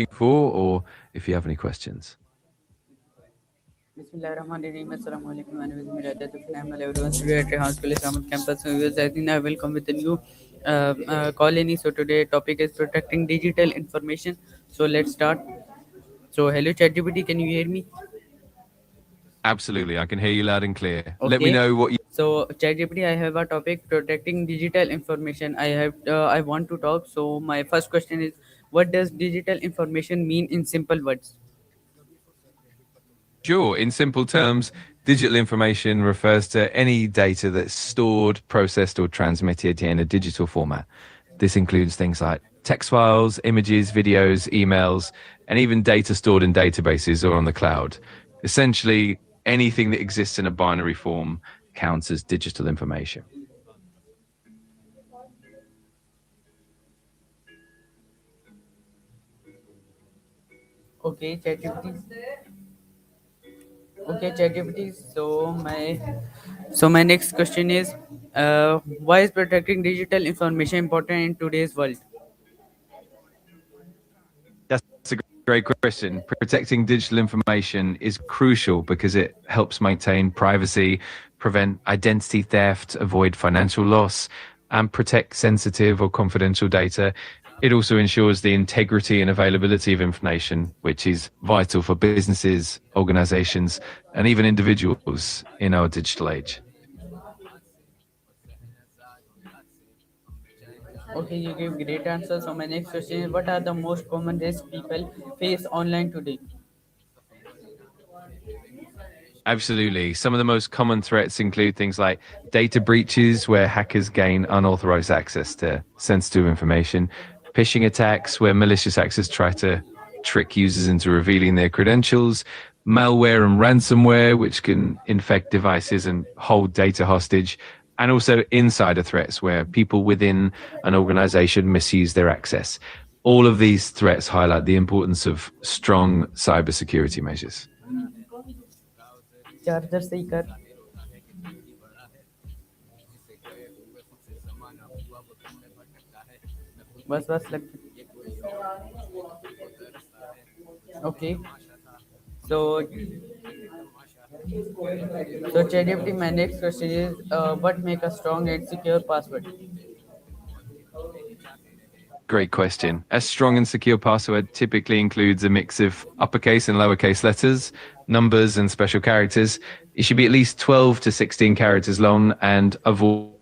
for, or if you have any questions. Bismillahirrahmanirrahim. Assalamu alaikum. My name is Meiraj. Atif. Everyone today at Rehan School Islamic campus. So I think I welcome with the new CallAnnie. So today topic is protecting digital information. So let's start. So hello ChatGPT, can you hear me? Absolutely, I can hear you loud and clear. Let me Okay. know what you. So ChatGPT, I have a topic protecting digital information. I want to talk. So my first question is, what does digital information mean in simple words? Sure. In simple terms, digital information refers to any data that's stored, processed, or transmitted in a digital format. This includes things like text files, images, videos, emails, and even data stored in databases or on the cloud. Essentially, anything that exists in a binary form counts as digital information. Okay, ChatGPT. Okay, ChatGPT. So my next question is, why is protecting digital information important in today's world? That's a great question. Protecting digital information is crucial because it helps maintain privacy, prevent identity theft, avoid financial loss, and protect sensitive or confidential data. It also ensures the integrity and availability of information, which is vital for businesses, organizations, and even individuals in our digital age. Okay, you give great answers. So my next question is, what are the most common risks people face online today? Absolutely. Some of the most common threats include things like data breaches, where hackers gain unauthorized access to sensitive information, phishing attacks, where malicious actors try to trick users into revealing their credentials, malware and ransomware, which can infect devices and hold data hostage, and also insider threats, where people within an organization misuse their access. All of these threats highlight the importance of strong cybersecurity measures. Charger से ही कर बस बस लग Okay. So, so ChatGPT, my next question is, what make a strong and secure password? Great question. A strong and secure password typically includes a mix of uppercase and lowercase letters, numbers, and special characters. It should be at least 12 to 16 characters long and avoid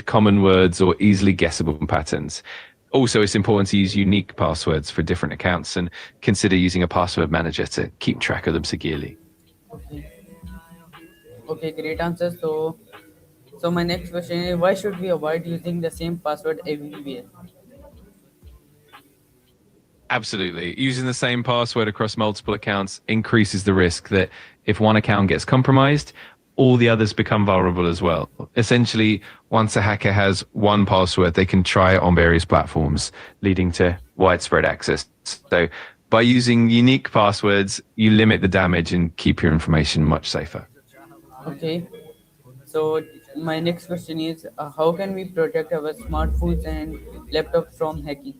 common words or easily guessable patterns. Also, it's important to use unique passwords for different accounts and consider using a password manager to keep track of them securely. Okay. Okay, great answer. So my next question is, why should we avoid using the same password everywhere? Absolutely. Using the same password across multiple accounts increases the risk that if one account gets compromised, all the others become vulnerable as well. Essentially, once a hacker has one password, they can try it on various platforms, leading to widespread access. So, by using unique passwords, you limit the damage and keep your information much safer. Okay. So my next question is, how can we protect our smartphones and laptops from hacking?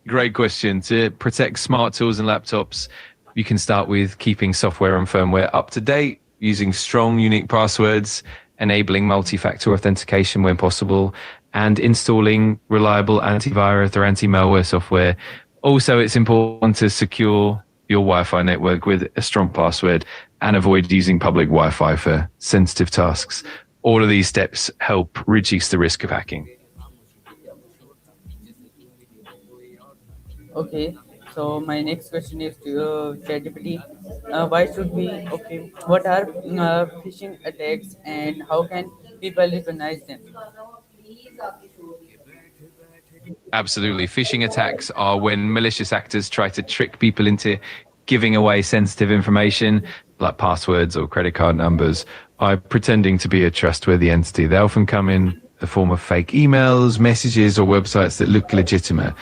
Great question. To protect smart tools and laptops, you can start with keeping software and firmware up to date, using strong, unique passwords, enabling multi-factor authentication when possible, and installing reliable antivirus or anti-malware software. Also, it's important to secure your Wi-Fi network with a strong password and avoid using public Wi-Fi for sensitive tasks. All of these steps help reduce the risk of hacking. Okay. So my next question is to ChatGPT. Why should we? Okay. What are phishing attacks and how can people recognize them? Absolutely. Phishing attacks are when malicious actors try to trick people into giving away sensitive information like passwords or credit card numbers by pretending to be a trustworthy entity. They often come in the form of fake emails, messages, or websites that look legitimate.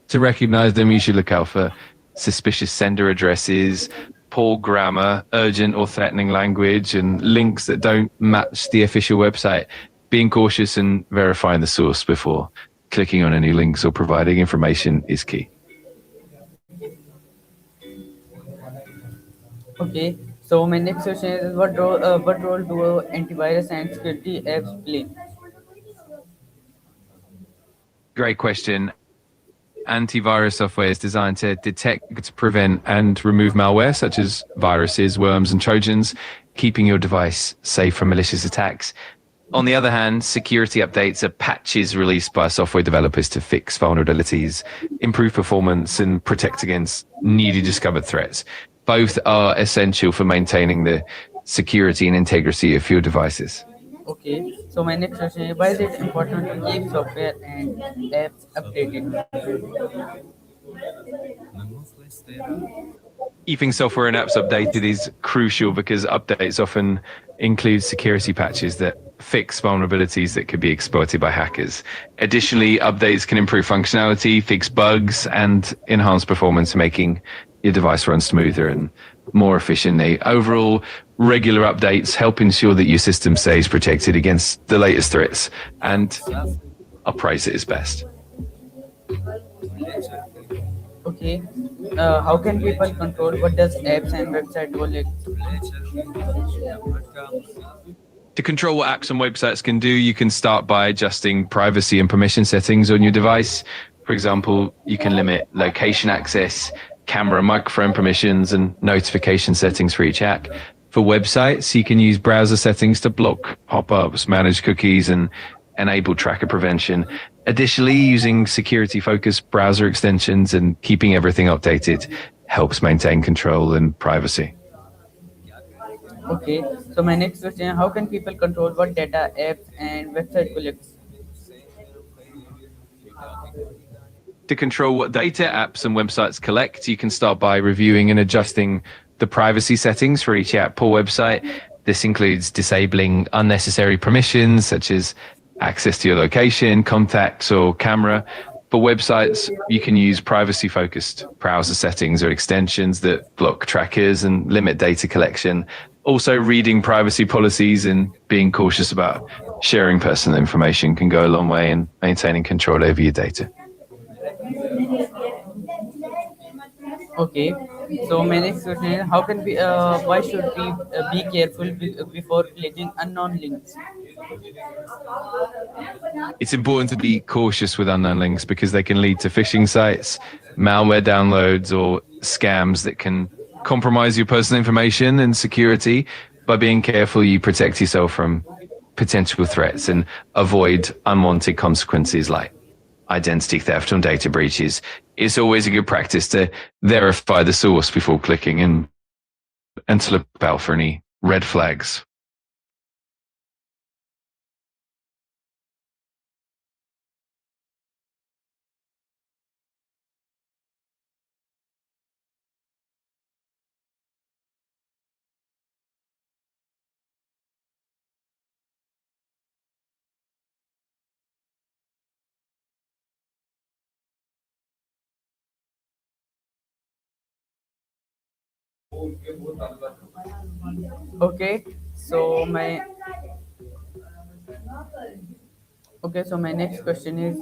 To recognize them, you should look out for suspicious sender addresses, poor grammar, urgent or threatening language, and links that don't match the official website. Being cautious and verifying the source before clicking on any links or providing information is key. Okay, so my next question is what role do antivirus and security apps play? Great question. Antivirus software is designed to detect, prevent, and remove malware such as viruses, worms, and trojans, keeping your device safe from malicious attacks. On the other hand, security updates are patches released by software developers to fix vulnerabilities, improve performance, and protect against newly discovered threats. Both are essential for maintaining the security and integrity of your devices. Okay, so my next question is why is it important to keep software and apps updated? Keeping software and apps updated is crucial because updates often include security patches that fix vulnerabilities that could be exploited by hackers. Additionally, updates can improve functionality, fix bugs, and enhance performance, making your device run smoother and more efficiently. Overall, regular updates help ensure that your system stays protected against the latest threats and operates at its best. Okay, how can people control what does apps and website collect? To control what apps and websites can do, you can start by adjusting privacy and permission settings on your device. For example, you can limit location access, camera and microphone permissions, and notification settings for each app. For websites, you can use browser settings to block pop-ups, manage cookies, and enable tracker prevention. Additionally, using security-focused browser extensions and keeping everything updated helps maintain control and privacy. Okay, so my next question: how can people control what data apps and website collects? To control what data apps and websites collect, you can start by reviewing and adjusting the privacy settings for each app or website. This includes disabling unnecessary permissions such as access to your location, contacts, or camera. For websites, you can use privacy-focused browser settings or extensions that block trackers and limit data collection. Also, reading privacy policies and being cautious about sharing personal information can go a long way in maintaining control over your data. Okay, so my next question is how can we why should we be careful before clicking unknown links? It's important to be cautious with unknown links because they can lead to phishing sites, malware downloads, or scams that can compromise your personal information and security. By being careful, you protect yourself from potential threats and avoid unwanted consequences like identity theft or data breaches. It's always a good practice to verify the source before clicking and to look out for any red flags. Okay, so my okay, so my next question is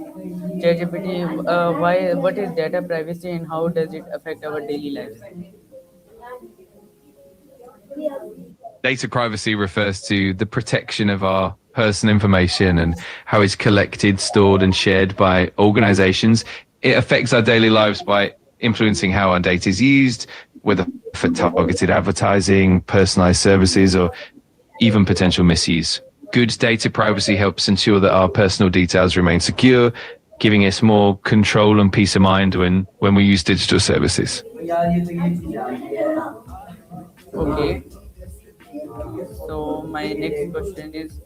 ChatGPT. What is data privacy and how does it affect our daily lives? Data privacy refers to the protection of our personal information and how it's collected, stored, and shared by organizations. It affects our daily lives by influencing how our data is used, whether for targeted advertising, personalized services, or even potential misuse. Good data privacy helps ensure that our personal details remain secure, giving us more control and peace of mind when we use digital services. Okay, so my next question is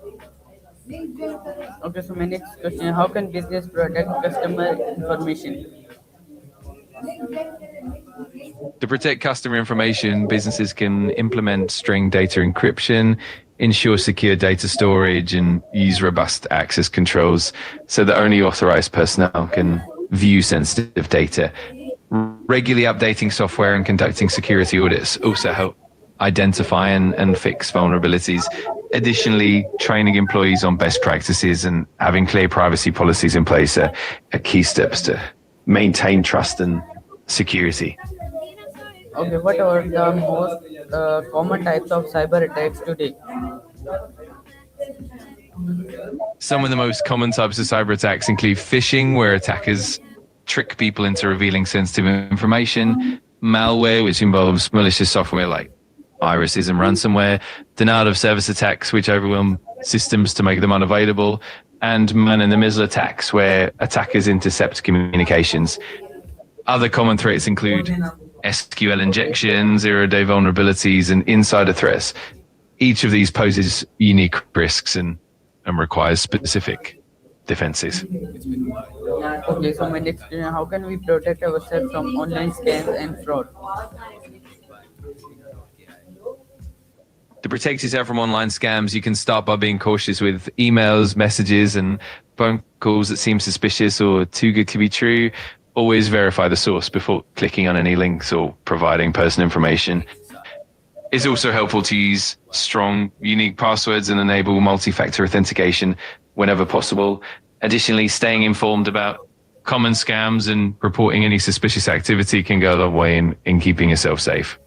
okay. So my next question: how can business protect customer information? To protect customer information, businesses can implement string data encryption, ensure secure data storage, and use robust access controls so that only authorized personnel can view sensitive data. Regularly updating software and conducting security audits also help identify and fix vulnerabilities. Additionally, training employees on best practices and having clear privacy policies in place are key steps to maintain trust and security. Okay, what are the most common types of cyber attacks today? Some of the most common types of cyber attacks include phishing, where attackers trick people into revealing sensitive information, malware, which involves malicious software like viruses and ransomware, denial of service attacks, which overwhelm systems to make them unavailable, and man in the middle attacks, where attackers intercept communications. Other common threats include SQL injection, zero-day vulnerabilities, and insider threats. Each of these poses unique risks and requires specific defenses. Okay, so my next question, how can we protect ourselves from online scams and fraud? To protect yourself from online scams, you can start by being cautious with emails, messages, and phone calls that seem suspicious or too good to be true. Always verify the source before clicking on any links or providing personal information. It's also helpful to use strong, unique passwords and enable multi-factor authentication whenever possible. Additionally, staying informed about common scams and reporting any suspicious activity can go a long way in keeping yourself safe.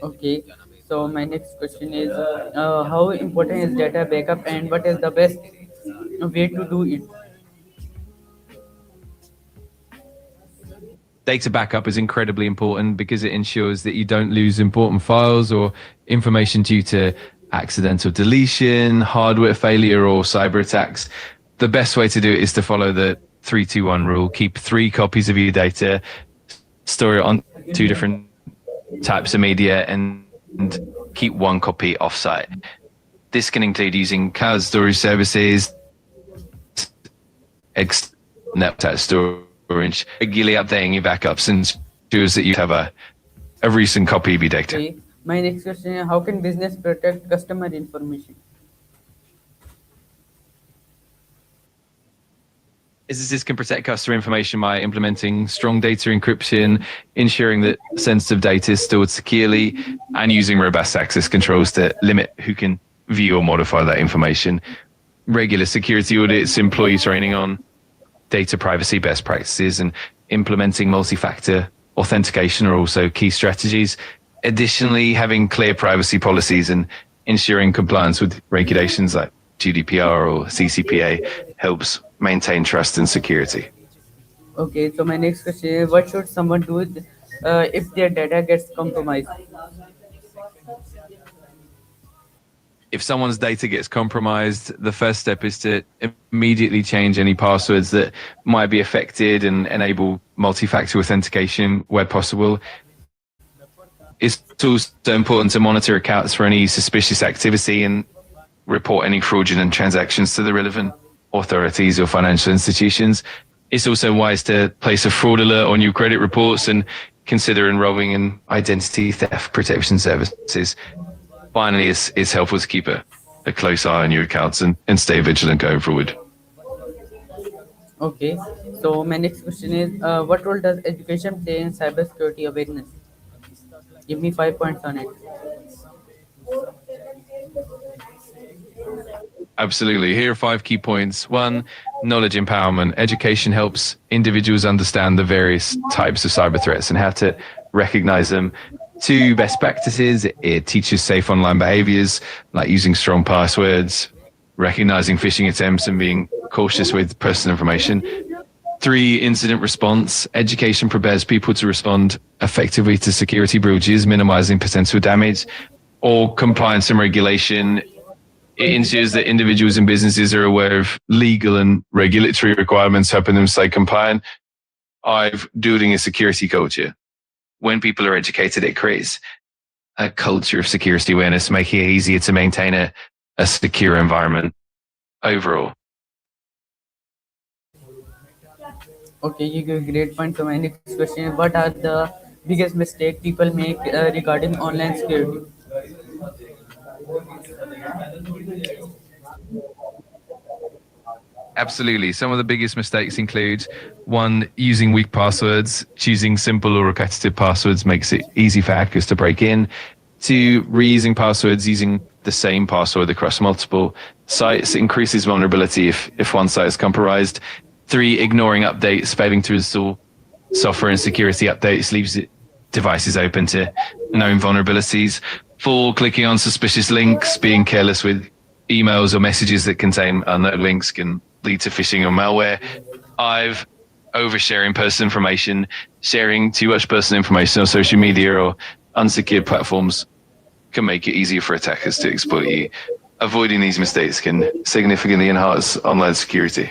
Okay, so my next question is how important is data backup and what is the best way to do it? Data backup is incredibly important because it ensures that you don't lose important files or information due to accidental deletion, hardware failure, or cyber attacks. The best way to do it is to follow the 3-2-1 rule. Keep 3 copies of your data, store it on 2 different types of media, and keep 1 copy offsite. This can include using cloud storage services, network storage, regularly updating your backups, and ensures that you have a recent copy of your data. Okay, my next question is how can business protect customer information? Businesses can protect customer information by implementing strong data encryption, ensuring that sensitive data is stored securely, and using robust access controls to limit who can view or modify that information. Regular security audits, employee training on data privacy best practices, and implementing multi-factor authentication are also key strategies. Additionally, having clear privacy policies and ensuring compliance with regulations like GDPR or CCPA helps maintain trust and security. Okay, so my next question is what should someone do if their data gets compromised? If someone's data gets compromised, the first step is to immediately change any passwords that might be affected and enable multi-factor authentication where possible. It's also important to monitor accounts for any suspicious activity and report any fraudulent transactions to the relevant authorities or financial institutions. It's also wise to place a fraud alert on your credit reports and consider enrolling in identity theft protection services. Finally, it's helpful to keep a close eye on your accounts and stay vigilant going forward. Okay, so my next question is what role does education play in cybersecurity awareness? Give me 5 points on it. Absolutely. Here are 5 key points. 1, knowledge empowerment. Education helps individuals understand the various types of cyber threats and how to recognize them. 2, best practices. It teaches safe online behaviors like using strong passwords, recognizing phishing attempts, and being cautious with personal information. 3, incident response. Education prepares people to respond effectively to security breaches, minimizing potential damage. Or compliance and regulation. It ensures that individuals and businesses are aware of legal and regulatory requirements, helping them stay compliant. 5, building a security culture. When people are educated, it creates a culture of security awareness, making it easier to maintain a secure environment overall. Okay, you give great point. So my next question is what are the biggest mistake people make regarding online security? Absolutely. Some of the biggest mistakes include 1, using weak passwords. Choosing simple or repetitive passwords makes it easy for hackers to break in. 2, reusing passwords, using the same password across multiple sites increases vulnerability if one site is compromised. 3, ignoring updates, failing to install software and security updates leaves devices open to known vulnerabilities. 4, clicking on suspicious links, being careless with emails or messages that contain unknown links can lead to phishing or malware. 5, oversharing personal information, sharing too much personal information on social media or unsecured platforms can make it easier for attackers to exploit you. Avoiding these mistakes can significantly enhance online security.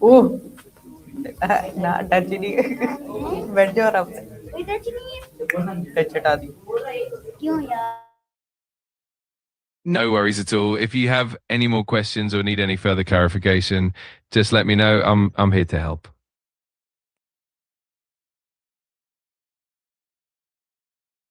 Oh, ना touch ही नहीं बैठ जाओ आराम से कोई touch नहीं है touch हटा दी क्यों यार No worries at all. If you have any more questions or need any further clarification, just let me know. I'm here to help.